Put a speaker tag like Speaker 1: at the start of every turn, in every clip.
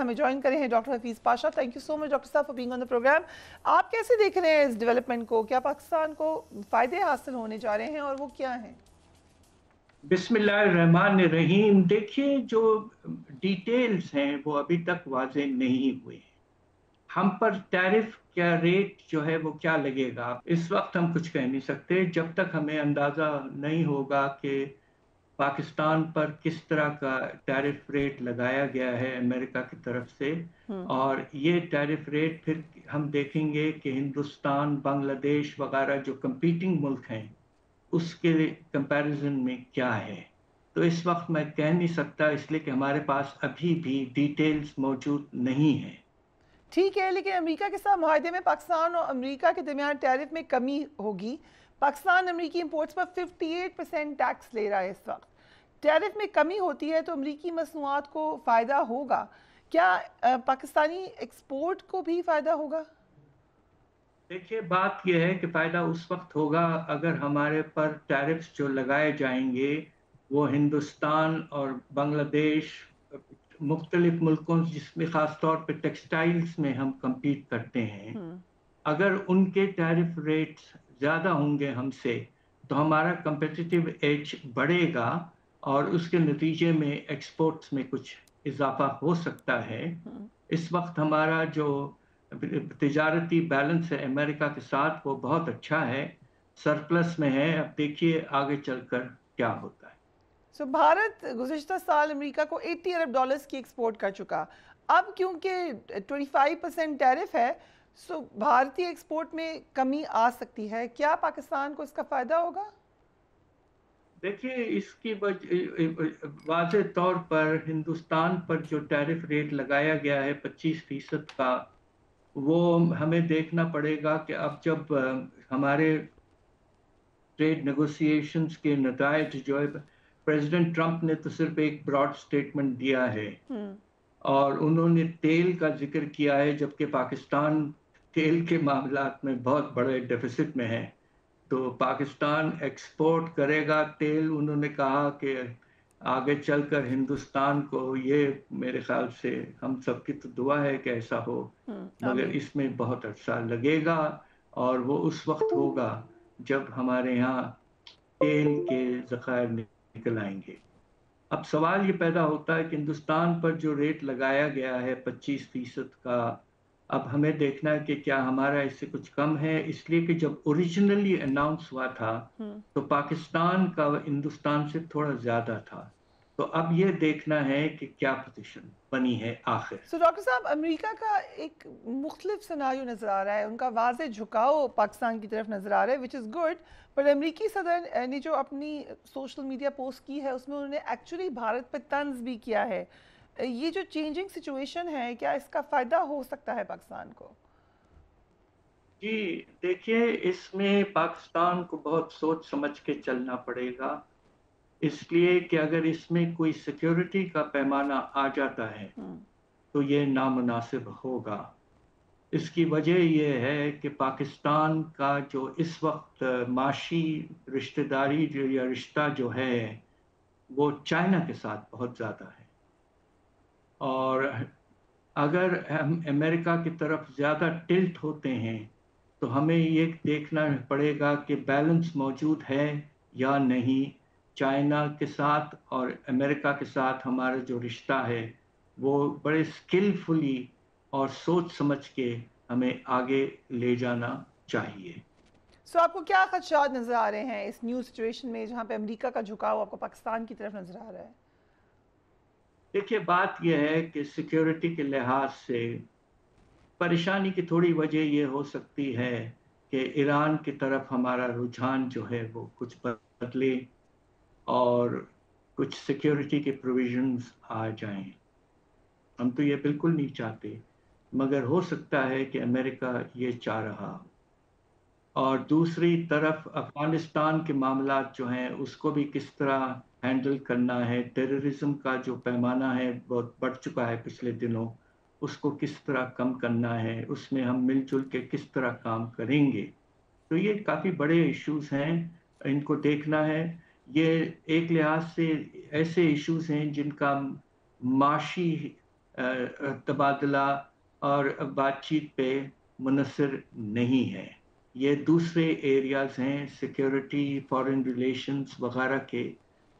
Speaker 1: ہمیں جوائن کرے ہیں doctor Hafeez Pasha. Thank you so much doctor sahib for being on the programme. آپ کیسے دیکھ رہے ہیں اس ڈیولپمنٹ کو؟ کیا پاکستان کو فائدے حاصل ہونے جا رہے ہیں اور وہ کیا ہیں؟
Speaker 2: بسم اللہ الرحمن الرحیم. دیکھیے، جو ڈیٹیلز ہیں وہ ابھی تک واضح نہیں ہوئے. ہم پر ٹیرف کیا ریٹ جو ہے وہ کیا لگے گا، اس وقت ہم کچھ کہہ نہیں سکتے جب تک ہمیں اندازہ نہیں ہوگا کہ پاکستان پر کس طرح کا ٹیرف ریٹ لگایا گیا ہے امریکہ کی طرف سے. اور یہ ٹیرف ریٹ پھر ہم دیکھیں گے کہ ہندوستان، بنگلہ دیش وغیرہ جو کمپیٹنگ ملک ہیں اس کے کمپیریزن میں کیا ہے. تو اس وقت میں کہہ نہیں سکتا، اس لیے کہ ہمارے پاس ابھی بھی ڈیٹیلز موجود نہیں ہیں.
Speaker 1: ٹھیک ہے، لیکن امریکہ کے ساتھ معاہدے میں پاکستان اور امریکہ کے درمیان ٹیرف میں کمی ہوگی. پاکستان امریکی امپورٹس پر 58% ٹیکس لے رہا ہے اس وقت. ٹیرف میں کمی ہوتی ہے تو امریکی مصنوعات کو فائدہ ہوگا. کیا پاکستانی ایکسپورٹ کو بھی فائدہ ہوگا؟
Speaker 2: دیکھیے، بات یہ ہے کہ فائدہ اس وقت ہوگا اگر ہمارے پر ٹیرفز جو لگائے جائیں گے وہ ہندوستان اور بنگلہ دیش، مختلف ملکوں جس میں خاص طور پہ ٹیکسٹائلز میں ہم کمپیٹ کرتے ہیں، اگر ان کے ٹیرف ریٹس زیادہ ہوں گے ہم سے تو ہمارا کمپیٹیٹیو ایج بڑھے گا اور اس کے نتیجے میں ایکسپورٹس میں کچھ اضافہ ہو سکتا ہے. اس وقت ہمارا جو تجارتی بیلنس ہے امریکہ کے ساتھ وہ بہت اچھا ہے، سرپلس میں ہے. اب دیکھیے آگے چل کر کیا ہوتا ہے.
Speaker 1: بھارت گزشتہ سال امریکہ کو $80 ارب کی ایکسپورٹ کر چکا. اب کیونکہ 25% ٹیرف ہے، بھارتی ایکسپورٹ میں کمی آ سکتی ہے. کیا پاکستان کو اس کا فائدہ ہوگا؟
Speaker 2: دیکھیے، اس کی واضح طور پر ہندوستان پر جو ٹیرف ریٹ لگایا گیا ہے 25% کا، وہ ہمیں دیکھنا پڑے گا کہ اب جب ہمارے ٹریڈ نیگوسیشنز کے نتائج جو ہے، پریزیڈنٹ ٹرمپ نے تو صرف ایک براڈ سٹیٹمنٹ دیا ہے اور انہوں نے تیل کا ذکر کیا ہے، جبکہ پاکستان تیل کے معاملات میں بہت بڑے ڈیفیسٹ میں ہے. تو پاکستان ایکسپورٹ کرے گا تیل. انہوں نے کہا کہ آگے چل کر ہندوستان کو، یہ میرے خیال سے ہم سب کی تو دعا ہے کہ ایسا ہو، مگر
Speaker 1: آمین.
Speaker 2: اس میں بہت عرصہ لگے گا اور وہ اس وقت ہوگا جب ہمارے یہاں تیل کے ذخائر نکل آئیں گے. اب سوال یہ پیدا ہوتا ہے کہ ہندوستان پر جو ریٹ لگایا گیا ہے 25% کا، اب ہمیں دیکھنا ہے کہ کیا ہمارا اس سے کچھ کم ہے. اس لیے کہ جب اوریجنلی اناؤنس ہوا تھا تو پاکستان کا ہندوستان سے تھوڑا زیادہ تھا. تو اب یہ دیکھنا ہے کہ کیا پوزیشن بنی ہے آخر.
Speaker 1: ڈاکٹر صاحب، امریکہ کا ایک مختلف سیناریو نظر آ رہا ہے. ان کا واضح جھکاؤ پاکستان کی طرف نظر آ رہا ہے وچ از گڈ. پر امریکی صدر نے جو اپنی سوشل میڈیا پوسٹ کی ہے اس میں انہوں نے ایکچولی بھارت پہ طنز بھی کیا ہے. یہ جو چینجنگ سچویشن ہے، کیا اس کا فائدہ ہو سکتا ہے پاکستان کو؟
Speaker 2: جی دیکھیے، اس میں پاکستان کو بہت سوچ سمجھ کے چلنا پڑے گا، اس لیے کہ اگر اس میں کوئی سیکیورٹی کا پیمانہ آ جاتا ہے تو یہ نامناسب ہوگا. اس کی وجہ یہ ہے کہ پاکستان کا جو اس وقت معاشی رشتہ داری یا رشتہ جو ہے وہ چائنا کے ساتھ بہت زیادہ ہے. اور اگر ہم امریکہ کی طرف زیادہ ٹلٹ ہوتے ہیں تو ہمیں یہ دیکھنا پڑے گا کہ بیلنس موجود ہے یا نہیں. چائنا کے ساتھ اور امریکہ کے ساتھ ہمارا جو رشتہ ہے وہ بڑے اسکلفلی اور سوچ سمجھ کے ہمیں آگے لے جانا چاہیے.
Speaker 1: آپ کو کیا خدشات نظر آ رہے ہیں اس نیو سچویشن میں جہاں پہ امریکہ کا جھکاؤ آپ کو پاکستان کی طرف نظر آ رہا ہے؟
Speaker 2: دیکھیے، بات یہ ہے کہ سیکیورٹی کے لحاظ سے پریشانی کی تھوڑی وجہ یہ ہو سکتی ہے کہ ایران کی طرف ہمارا رجحان جو ہے وہ کچھ بدلے اور کچھ سیکیورٹی کے پروویژنز آ جائیں. ہم تو یہ بالکل نہیں چاہتے، مگر ہو سکتا ہے کہ امریکہ یہ چاہ رہا ہو. اور دوسری طرف افغانستان کے معاملات جو ہیں اس کو بھی کس طرح ہینڈل کرنا ہے. ٹیررزم کا جو پیمانہ ہے بہت بڑھ چکا ہے پچھلے دنوں، اس کو کس طرح کم کرنا ہے، اس میں ہم مل جل کے کس طرح کام کریں گے. تو یہ کافی بڑے ایشوز ہیں، ان کو دیکھنا ہے. یہ ایک لحاظ سے ایسے ایشوز ہیں جن کا معاشی تبادلہ اور بات چیت پہ منحصر نہیں ہے. یہ دوسرے ایریاز ہیں سیکیورٹی، فارن ریلیشنز وغیرہ کے،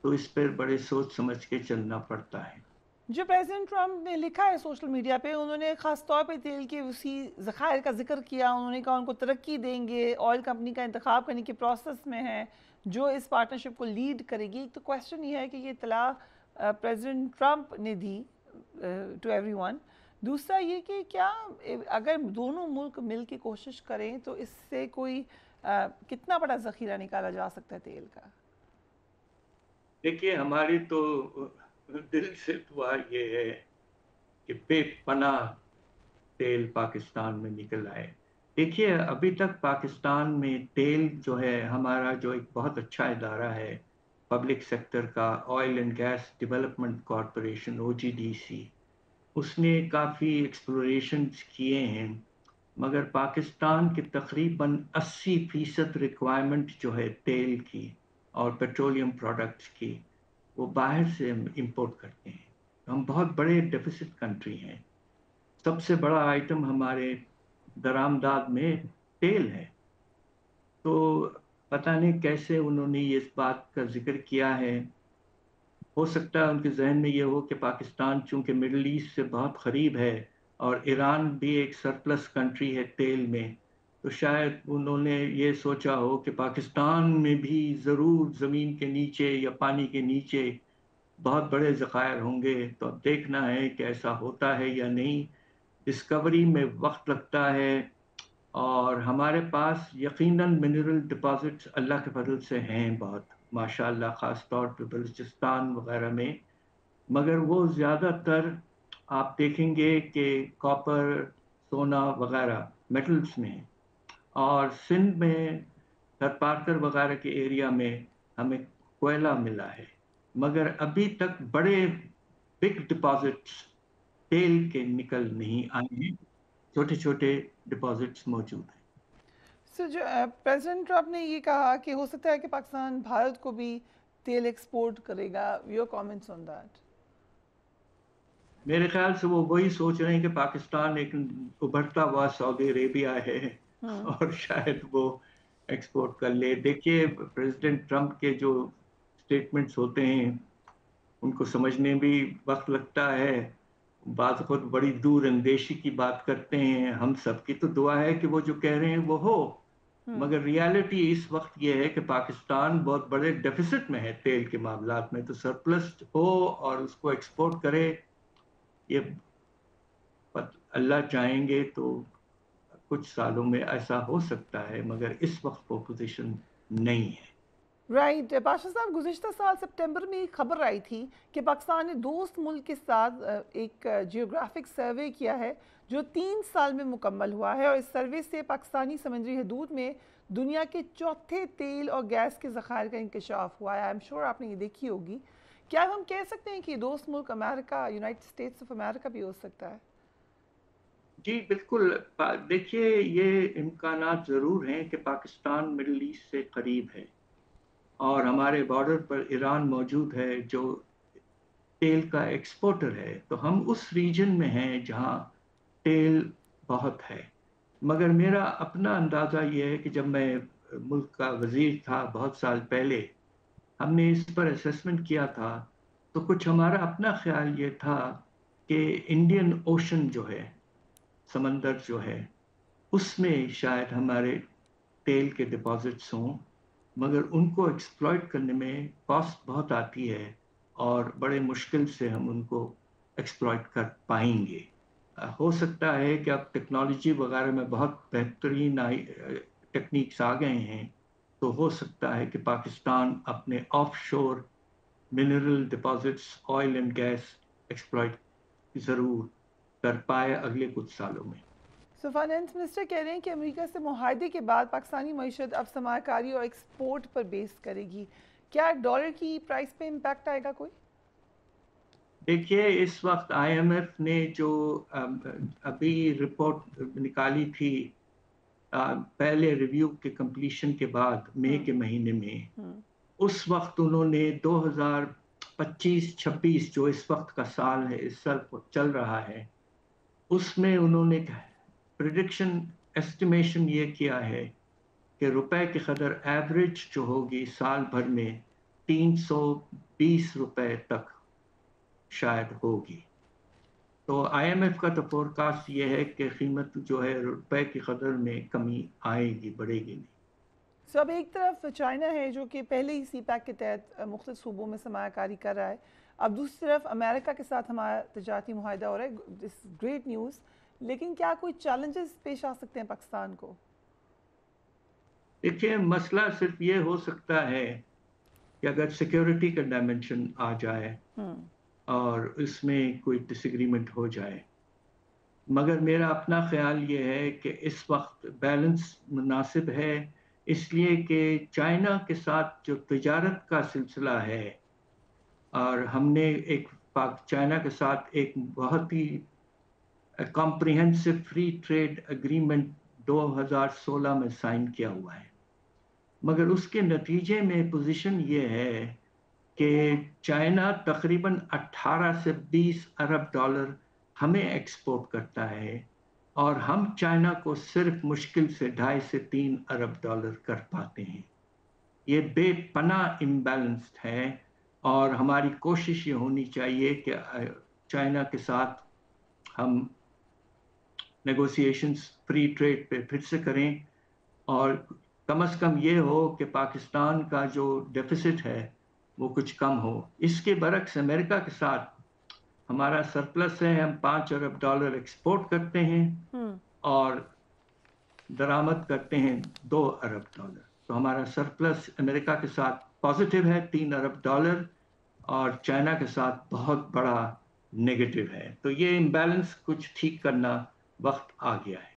Speaker 2: تو اس پر بڑے سوچ سمجھ کے چلنا پڑتا ہے.
Speaker 1: جو پریزیڈنٹ ٹرمپ نے لکھا ہے سوشل میڈیا پہ، انہوں نے خاص طور پہ تیل کے وسیع ذخائر کا ذکر کیا. انہوں نے کہا ان کو ترقی دیں گے، آئل کمپنی کا انتخاب کرنے کے پروسیس میں ہے جو اس پارٹنرشپ کو لیڈ کرے گی. ایک تو کویسچن یہ ہے کہ یہ اطلاع پریزیڈنٹ ٹرمپ نے دی ٹو ایوری ون. دوسرا یہ کہ کیا اگر دونوں ملک مل کے کوشش کریں تو اس سے کوئی کتنا بڑا ذخیرہ نکالا جا سکتا ہے تیل کا؟
Speaker 2: دیکھیے ہماری تو دل سے دعا یہ ہے کہ بے پناہ تیل پاکستان میں نکل آئے. دیکھیے ابھی تک پاکستان میں تیل جو ہے، ہمارا جو ایک بہت اچھا ادارہ ہے پبلک سیکٹر کا، oil and gas development corporation OGDC، اس نے کافی ایکسپلوریشنز کیے ہیں، مگر پاکستان کے تقریباً 80% ریکوائرمنٹ جو ہے تیل کی اور پیٹرولیم پروڈکٹس کی، وہ باہر سے امپورٹ کرتے ہیں. ہم بہت بڑے ڈیفیسٹ کنٹری ہیں. سب سے بڑا آئٹم ہمارے درآمدات میں تیل ہے. تو پتہ نہیں کیسے انہوں نے اس بات کا ذکر کیا ہے. ہو سکتا ہے ان کے ذہن میں یہ ہو کہ پاکستان چونکہ مڈل ایسٹ سے بہت قریب ہے اور ایران بھی ایک سرپلس کنٹری ہے تیل میں، تو شاید انہوں نے یہ سوچا ہو کہ پاکستان میں بھی ضرور زمین کے نیچے یا پانی کے نیچے بہت بڑے ذخائر ہوں گے. تو اب دیکھنا ہے کہ ایسا ہوتا ہے یا نہیں. ڈسکوری میں وقت لگتا ہے، اور ہمارے پاس یقیناً منرل ڈپازٹس اللہ کے فضل سے ہیں بہت ماشاء اللہ، خاص طور پہ بلوچستان وغیرہ میں، مگر وہ زیادہ تر آپ دیکھیں گے کہ کاپر، سونا وغیرہ میٹلز میں ہیں. اور سندھ میں تھرپارکر وغیرہ کے ایریا میں ہمیں کوئلہ ملا ہے، مگر ابھی تک بڑے بگ ڈپازٹس تیل کے نکل نہیں آئے ہیں. چھوٹے چھوٹے ڈپازٹس موجود ہیں.
Speaker 1: سر جو پریزیڈنٹ ٹرمپ نے یہ کہا کہ ہو سکتا ہے کہ پاکستان بھارت کو بھی تیل ایکسپورٹ کرے گا، یور کامنٹس آن دیٹ؟
Speaker 2: میرے خیال سے وہ وہی سوچ رہے ہیں کہ پاکستان ایک ابھرتا ہوا سعودی عربیہ ہے اور شاید وہ ایکسپورٹ کر لے. دیکھیے پریزیڈنٹ ٹرمپ کے جو سٹیٹمنٹس ہوتے ہیں ان کو سمجھنے بھی وقت لگتا ہے. بعض خود بڑی دور اندیشی کی بات کرتے ہیں. ہم سب کی تو دعا ہے کہ وہ جو کہہ رہے ہیں وہ ہو، مگر ریالٹی اس وقت یہ ہے کہ پاکستان بہت بڑے ڈیفیسٹ میں ہے تیل کے معاملات میں. تو سرپلس ہو اور اس کو ایکسپورٹ کرے، یہ اللہ چاہیں گے تو کچھ سالوں میں ایسا ہو سکتا ہے، مگر اس وقت وہ پوزیشن نہیں ہے.
Speaker 1: رائٹ. بادشاہ صاحب گزشتہ سال سپٹمبر میں ایک خبر آئی تھی کہ پاکستان نے دوست ملک کے ساتھ ایک جیوگرافک سروے کیا ہے جو 3 سال میں مکمل ہوا ہے، اور اس سروے سے پاکستانی سمندری حدود میں دنیا کے چوتھے تیل اور گیس کے ذخائر کا انکشاف ہوا ہے. آئی ایم شیور آپ نے یہ دیکھی ہوگی. کیا ہم کہہ سکتے ہیں کہ دوست ملک امریکہ، یونائٹڈ اسٹیٹس آف امریکہ بھی ہو سکتا ہے؟
Speaker 2: جی بالکل. دیکھیے یہ امکانات ضرور ہیں کہ پاکستان مڈل ایسٹ سے قریب ہے اور ہمارے بارڈر پر ایران موجود ہے جو تیل کا ایکسپورٹر ہے. تو ہم اس ریجن میں ہیں جہاں تیل بہت ہے. مگر میرا اپنا اندازہ یہ ہے کہ جب میں ملک کا وزیر تھا بہت سال پہلے، ہم نے اس پر اسیسمنٹ کیا تھا، تو کچھ ہمارا اپنا خیال یہ تھا کہ انڈین اوشن جو ہے، سمندر جو ہے، اس میں شاید ہمارے تیل کے ڈپازٹس ہوں، مگر ان کو ایکسپلائٹ کرنے میں کاسٹ بہت آتی ہے اور بڑے مشکل سے ہم ان کو ایکسپلائٹ کر پائیں گے. ہو سکتا ہے کہ اب ٹیکنالوجی وغیرہ میں بہت بہترین ٹیکنیکس آ گئے ہیں، تو ہو سکتا ہے کہ پاکستان اپنے offshore mineral deposits, oil and gas exploit ضرور کر پائے اگلے کچھ سالوں میں.
Speaker 1: سو فائنانس منسٹر کہہ رہے ہیں کہ امریکہ سے معاہدے کے بعد پاکستانی معیشت اب سرمایہ کاری اور ایکسپورٹ پر بیس کرے گی. کیا ڈالر کی پرائس پہ امپیکٹ آئے گا کوئی؟
Speaker 2: دیکھیے اس وقت IMF نے جو ابھی رپورٹ نکالی تھی پہلے ریویو کے کمپلیشن کے بعد مئی کے مہینے میں، اس وقت انہوں نے 25-26 جو اس وقت کا سال ہے، اس سال کو چل رہا ہے، اس میں انہوں نے پریڈکشن ایسٹیمیشن یہ کیا ہے کہ روپے کی قدر ایوریج جو ہوگی سال بھر میں 320 روپے تک شاید ہوگی. تو آئی ایم ایف کا تو فور کاسٹ یہ ہے کہ قیمت جو ہے روپے کی قدر میں کمی آئے گی، بڑھے گی نہیں.
Speaker 1: سو اب ایک طرف چائنا ہے جو کہ پہلے ہی سی پیک کے تحت مختلف صوبوں میں سرمایہ کاری کر رہا ہے، اب دوسری طرف امریکہ کے ساتھ ہمارا تجارتی معاہدہ ہو رہا ہے، دس گریٹ نیوز، لیکن کیا کوئی چیلنجز پیش آ سکتے ہیں پاکستان کو؟
Speaker 2: دیکھیے مسئلہ صرف یہ ہو سکتا ہے کہ اگر سیکیورٹی کا ڈائمنشن آ جائے اور اس میں کوئی ڈس ایگریمنٹ ہو جائے، مگر میرا اپنا خیال یہ ہے کہ اس وقت بیلنس مناسب ہے، اس لیے کہ چائنا کے ساتھ جو تجارت کا سلسلہ ہے، اور ہم نے ایک چائنا کے ساتھ ایک بہت ہی کمپریہنسو فری ٹریڈ ایگریمنٹ 2016 میں سائن کیا ہوا ہے، مگر اس کے نتیجے میں پوزیشن یہ ہے کہ چائنا تقریباً 18 سے 20 ارب ڈالر ہمیں ایکسپورٹ کرتا ہے، اور ہم چائنا کو صرف مشکل سے 2.5 سے 3 ارب ڈالر کر پاتے ہیں. یہ بے پناہ امبیلنسڈ ہے، اور ہماری کوشش یہ ہونی چاہیے کہ چائنا کے ساتھ ہم نیگوسیشنز فری ٹریڈ پہ پھر سے کریں، اور کم از کم یہ ہو کہ پاکستان کا جو ڈیفیسٹ ہے وہ کچھ کم ہو. اس کے برعکس امریکہ کے ساتھ ہمارا سرپلس ہے، ہم 5 ارب ڈالر ایکسپورٹ کرتے ہیں اور درآمد کرتے ہیں 2 ارب ڈالر. تو ہمارا سرپلس امریکہ کے ساتھ پازیٹیو ہے 3 ارب ڈالر، اور چائنا کے ساتھ بہت بڑا نیگیٹو ہے. تو یہ امبیلنس کچھ ٹھیک کرنا وقت آ گیا ہے.